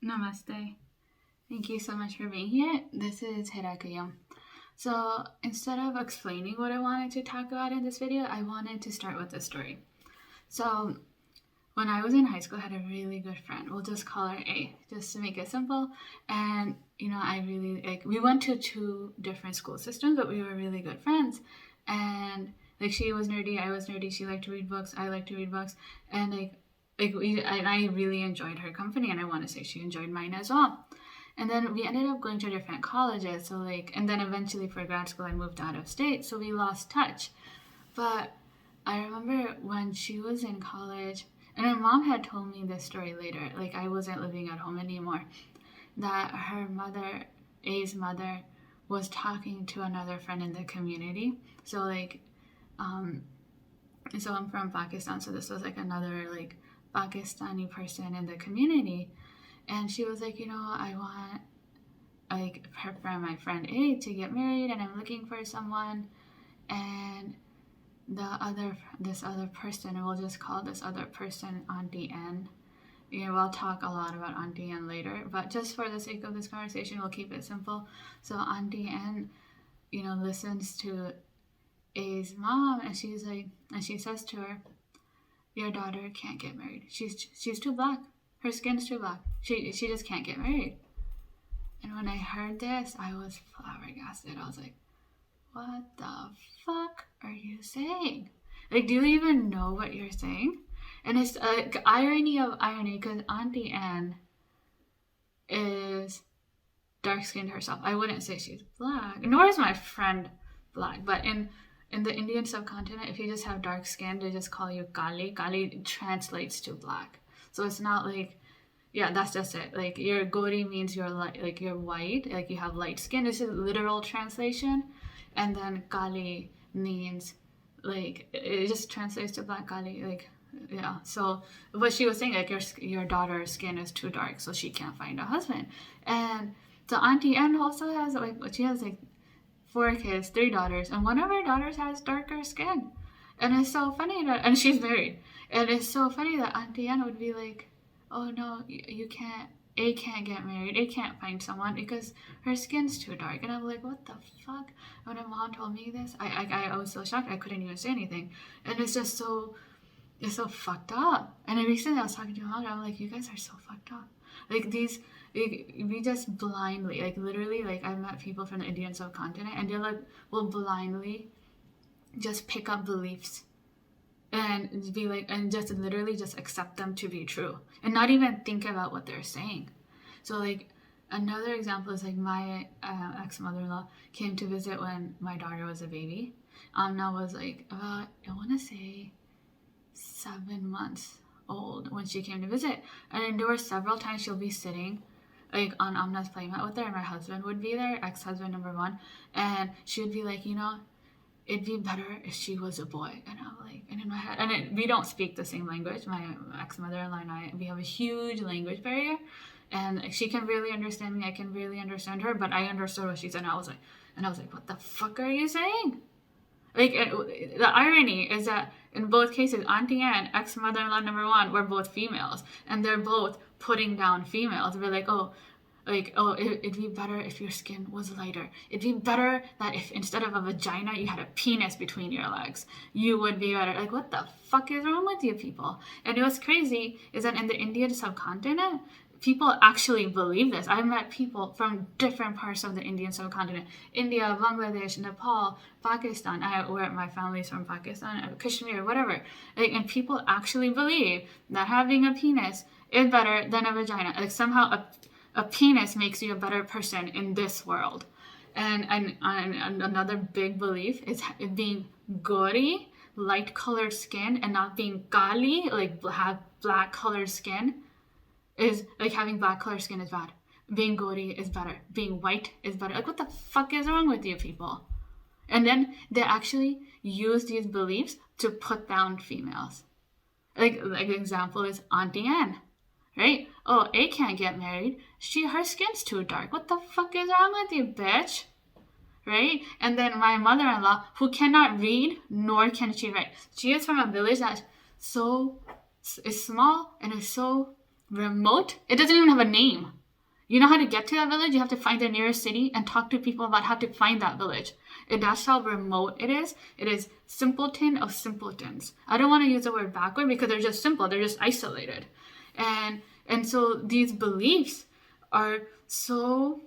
Namaste. Thank you so much for being here. This is Hira. So instead of explaining what I wanted to talk about in this video, I wanted to start with a story. So when I was in high school, I had a really good friend. We'll just call her A, just to make it simple. And, I really, we went to 2 different school systems, but we were really good friends. And, she was nerdy, I was nerdy. She liked to read books, I liked to read books. And, I really enjoyed her company, and I want to say she enjoyed mine as well. And then we ended up going to different colleges. And then eventually for grad school, I moved out of state. So we lost touch. But I remember when she was in college, and her mom had told me this story later, I wasn't living at home anymore, that her mother, A's mother, was talking to another friend in the community. So I'm from Pakistan, so this was another Pakistani person in the community. And she was I want her friend, my friend A, to get married, and I'm looking for someone. And this other person, and we'll just call this other person Auntie N. We'll talk a lot about Auntie N later, but just for the sake of this conversation, we'll keep it simple. So Auntie N, listens to A's mom, and she says to her, "Your daughter can't get married. She's too black. Her skin's too black. She just can't get married." And when I heard this, I was flabbergasted. I was like, what the fuck are you saying? Do you even know what you're saying? And it's irony of irony, because Auntie Anne is dark-skinned herself. I wouldn't say she's black, nor is my friend black, but in the Indian subcontinent, if you just have dark skin, they just call you Kali. Kali translates to black. So it's not that's just it. Your Gori means you're you're white, you have light skin. This is literal translation. And then Kali means it just translates to black. Kali, So what she was saying, your daughter's skin is too dark, so she can't find a husband. And so Auntie Anne also has she has 4 kids, 3 daughters, and one of her daughters has darker skin. And it's so funny and she's married. And it's so funny that Auntie Anne would be "Oh no, you can't. A can't get married. A can't find someone because her skin's too dark." And I'm what the fuck? When my mom told me this, I was so shocked. I couldn't even say anything. And it's just it's so fucked up. And recently I was talking to my mom, and I'm you guys are so fucked up. We just blindly, literally, I've met people from the Indian subcontinent, and they're will blindly just pick up beliefs and be and just literally just accept them to be true and not even think about what they're saying. So another example is my ex-mother-in-law came to visit when my daughter was a baby. Amna was about, I want to say 7 months old when she came to visit, and there were several times she'll be sitting on Amna's playmat with her, and my husband would be there, ex-husband number 1, and she would be it'd be better if she was a boy. And I'm and in my head, and we don't speak the same language. My ex-mother-in-law and I, we have a huge language barrier, and she can really understand me, I can really understand her, but I understood what she said, and I was what the fuck are you saying? The irony is that in both cases, Auntie Anne, ex-mother-in-law number 1, were both females, and they're both putting down females. We're it'd be better if your skin was lighter. It'd be better that if instead of a vagina, you had a penis between your legs. You would be better. What the fuck is wrong with you people? And what's crazy is that in the Indian subcontinent, people actually believe this. I've met people from different parts of the Indian subcontinent. India, Bangladesh, Nepal, Pakistan. Where my family's from Pakistan, Kashmir, whatever. And people actually believe that having a penis is better than a vagina. Somehow a penis makes you a better person in this world. And another big belief is being Gori, light colored skin, and not being Kali, have black colored skin, is having black colored skin is bad. Being Gori is better. Being white is better. What the fuck is wrong with you people? And then they actually use these beliefs to put down females. An example is Auntie Anne. Right? Oh, A can't get married. Her skin's too dark. What the fuck is wrong with you, bitch? Right? And then my mother-in-law, who cannot read, nor can she write. She is from a village that is small and is so remote. It doesn't even have a name. You know how to get to that village? You have to find the nearest city and talk to people about how to find that village. And that's how remote it is. It is simpleton of simpletons. I don't want to use the word backward because they're just simple. They're just isolated. And so these beliefs are so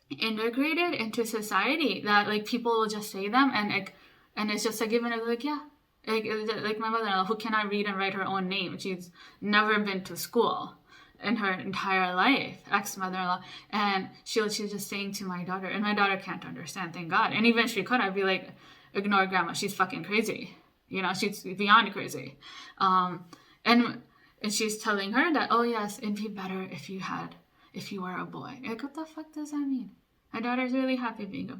integrated into society that like people will just say them and it's just a given of like, yeah. Like my mother-in-law who cannot read and write her own name. She's never been to school in her entire life, ex-mother-in-law, and she's just saying to my daughter, and my daughter can't understand, thank God. And even if she could, I'd be like, ignore grandma, she's fucking crazy. You know, she's beyond crazy. And she's telling her that, oh yes, it'd be better if you were a boy. Like, what the fuck does that mean? My daughter's really happy being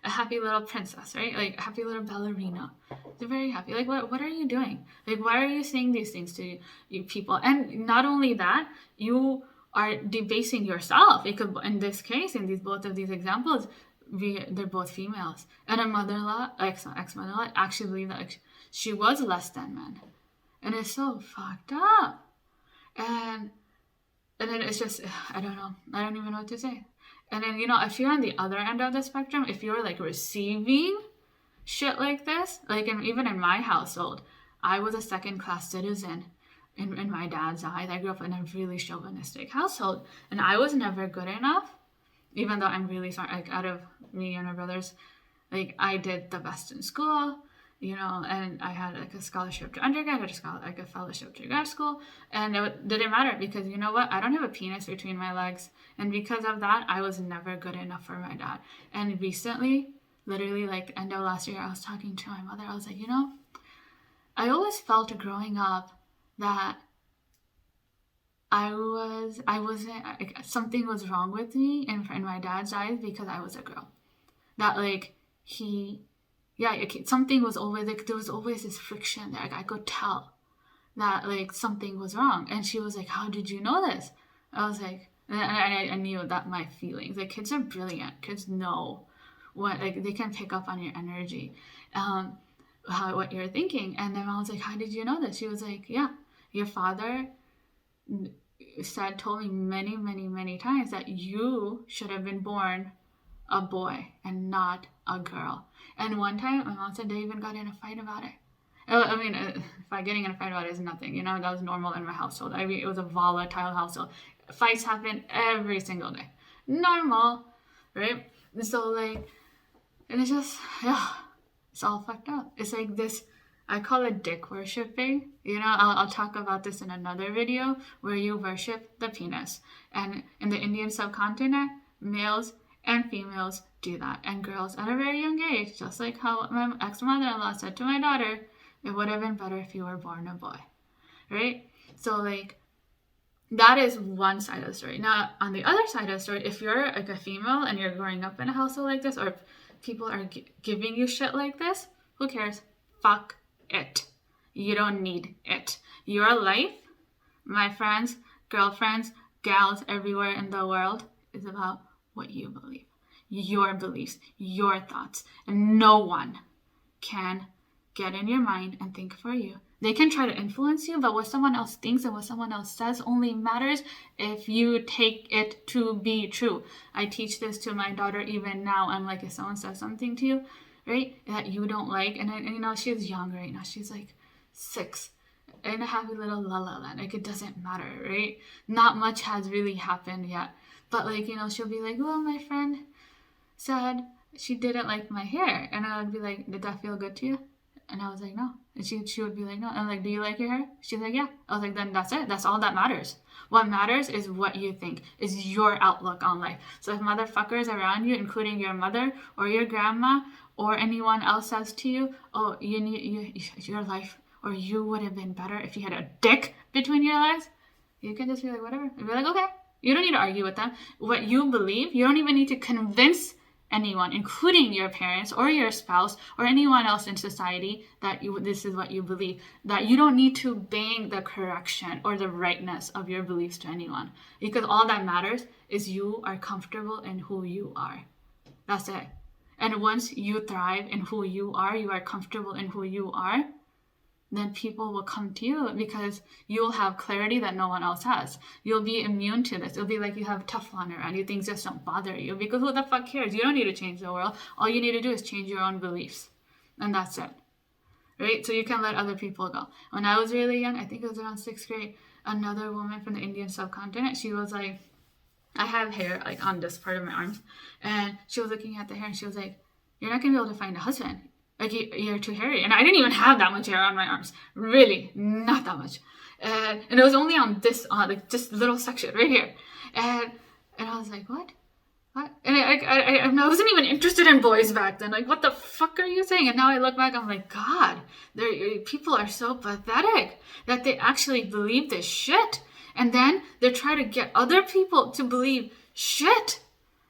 a happy little princess, right? Like a happy little ballerina. They're very happy. Like, what are you doing? Like, why are you saying these things to you people? And not only that, you are debasing yourself. Because in this case, in both of these examples, they're both females. And a mother-in-law, ex-mother-in-law, actually believed that like, she was less than men. And it's so fucked up. And then it's just, I don't know. I don't even know what to say. And then, you know, if you're on the other end of the spectrum, if you're like receiving shit like this, like even in my household, I was a second-class citizen in my dad's eyes. I grew up in a really chauvinistic household, and I was never good enough, even though I'm really smart. Like, out of me and my brothers, like, I did the best in school, you know, and I had like a scholarship to undergrad, like a fellowship to grad school, and it didn't matter because, you know what, I don't have a penis between my legs, and because of that, I was never good enough for my dad. And recently, literally like the end of last year, I was talking to my mother. I was like, you know, I always felt growing up that I wasn't, like, something was wrong with me in my dad's eyes because I was a girl. That like something was always like, there was always this friction there. Like, I could tell that like something was wrong. And she was like, how did you know this? I was like, and I knew that my feelings, like, kids are brilliant. Kids know what, like, they can pick up on your energy, what you're thinking. And then I was like, how did you know this? She was like, yeah, your father told me many, many, many times that you should have been born a boy and not a girl. And one time my mom said they even got in a fight about it. I mean, getting in a fight about it is nothing, you know, that was normal in my household. I mean, it was a volatile household. Fights happen every single day. Normal, right? So like, and it's just, yeah, it's all fucked up. It's like this, I call it dick worshipping. You know, I'll talk about this in another video where you worship the penis. And in the Indian subcontinent, males and females do that. And girls at a very young age, just like how my ex-mother-in-law said to my daughter, it would have been better if you were born a boy, right? So like, that is one side of the story. Now, on the other side of the story, if you're like a female and you're growing up in a household like this, or people are giving you shit like this, who cares? Fuck it. You don't need it. Your life, my friends, girlfriends, gals everywhere in the world, is about what you believe. Your beliefs, your thoughts. And no one can get in your mind and think for you. They can try to influence you, but what someone else thinks and what someone else says only matters if you take it to be true. I teach this to my daughter even now. I'm like, if someone says something to you, right, that you don't like, and you know, she's young right now. She's like 6 in a happy little la la land. Like, it doesn't matter, right? Not much has really happened yet. But like, you know, she'll be like, well, my friend said she didn't like my hair. And I would be like, did that feel good to you? And I was like, no. And she would be like, no. And I'm like, do you like your hair? She's like, yeah. I was like, then that's it. That's all that matters. What matters is what you think, is your outlook on life. So if motherfuckers around you, including your mother or your grandma or anyone else says to you, oh, your life, or you would have been better if you had a dick between your legs, you can just be like, whatever. And be like, okay. You don't need to argue with them. What you believe, you don't even need to convince anyone, including your parents or your spouse or anyone else in society, that this is what you believe. That you don't need to bang the correction or the rightness of your beliefs to anyone, because all that matters is you are comfortable in who you are. That's it. And once you thrive in who you are comfortable in who you are, then people will come to you because you'll have clarity that no one else has. You'll be immune to this. It'll be like you have Teflon around you. Things just don't bother you because who the fuck cares? You don't need to change the world. All you need to do is change your own beliefs. And that's it. Right? So you can let other people go. When I was really young, I think it was around 6th grade, another woman from the Indian subcontinent, she was like, I have hair like on this part of my arms. And she was looking at the hair and she was like, you're not going to be able to find a husband. Like, you're too hairy. And I didn't even have that much hair on my arms. Really, not that much. And it was only on this, like, just little section right here. And I was like, what? And I wasn't even interested in boys back then. Like, what the fuck are you saying? And now I look back, I'm like, God, people are so pathetic that they actually believe this shit. And then they try to get other people to believe shit.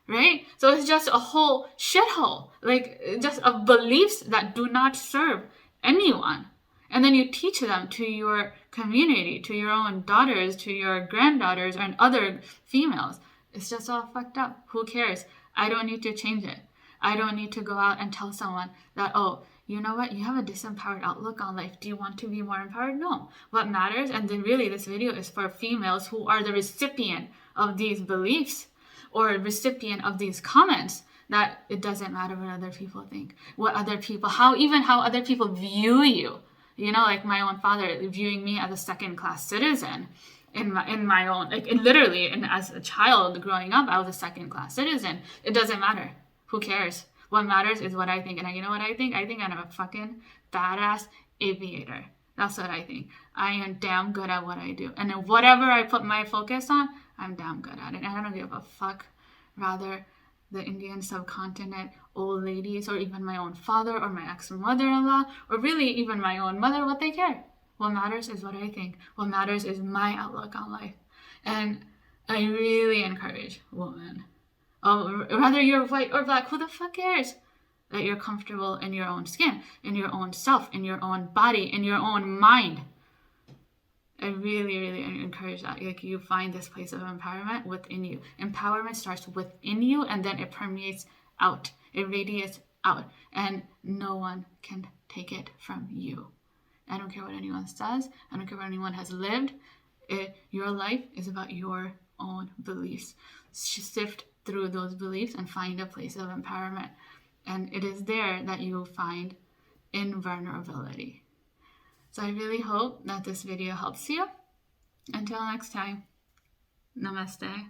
Right? So it's just a whole shithole, like just of beliefs that do not serve anyone. And then you teach them to your community, to your own daughters, to your granddaughters, and other females. It's just all fucked up. Who cares? I don't need to change it. I don't need to go out and tell someone that, oh, you know what? You have a disempowered outlook on life. Do you want to be more empowered? No. What matters, and then really this video is for females who are the recipient of these beliefs, or a recipient of these comments, that it doesn't matter what other people think, how other people view you. You know, like my own father viewing me as a second-class citizen in my own, like literally, and as a child growing up, I was a second-class citizen. It doesn't matter. Who cares? What matters is what I think. And you know what I think? I think I'm a fucking badass aviator. That's what I think. I am damn good at what I do. And then whatever I put my focus on, I'm damn good at it. And I don't give a fuck. Rather, the Indian subcontinent, old ladies, or even my own father or my ex-mother-in-law, or really even my own mother, what they care. What matters is what I think. What matters is my outlook on life. And I really encourage women, whether you're white or black, who the fuck cares? That you're comfortable in your own skin, in your own self, in your own body, in your own mind. I really, really encourage that. Like, you find this place of empowerment within you. Empowerment starts within you, and then it permeates out. It radiates out, and no one can take it from you. I don't care what anyone says. I don't care what anyone has lived. Your life is about your own beliefs. Sift through those beliefs and find a place of empowerment. And it is there that you will find invulnerability. So I really hope that this video helps you. Until next time, Namaste.